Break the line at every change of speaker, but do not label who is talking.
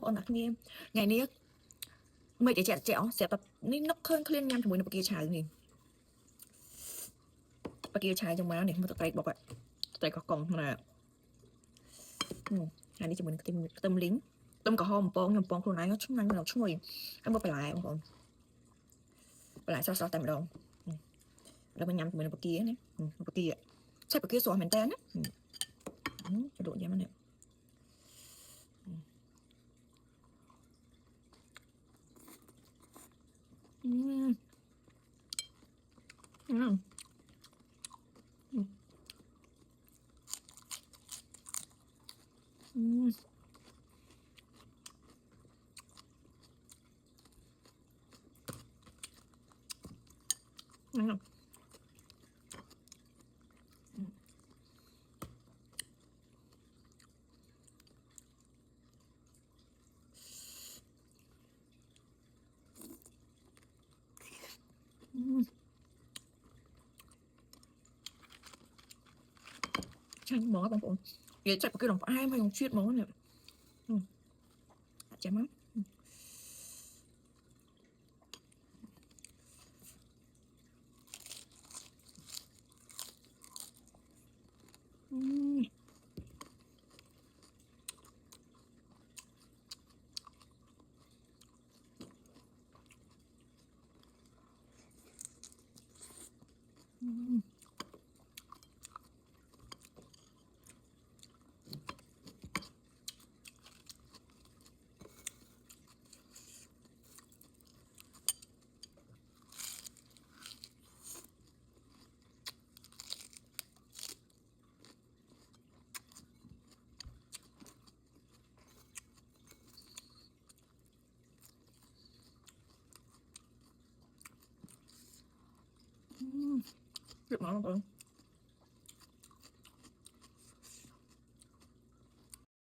bọn đặt nghe ngày nay mấy cái chẹo sẽ tập nên nó khơi khuyên nhăn với nó kia trái gì kia trái trong má này một tay bọc ạ tay có còng là hai đi cho mình tâm lính tâm có hôm bông nhầm bôngខ្លួនឯងឆ្ងាញ់ដល់ឈ្ងុយហើយមកបន្លែបងប្អូនបន្លែស្រស់ៗតែម្ដងដល់មកញ៉ាំជាមួយនឹងបកាណាបកាឆៃបកាស្រស់មែនតើណាកระโดดយ៉ាងនេះchanh mónបងប្អូននិយាយចាច់បកាក្នុងផ្អែមហើយក្នុងជាតិហ្មងនេះចាំមកRực mónបងប្អូន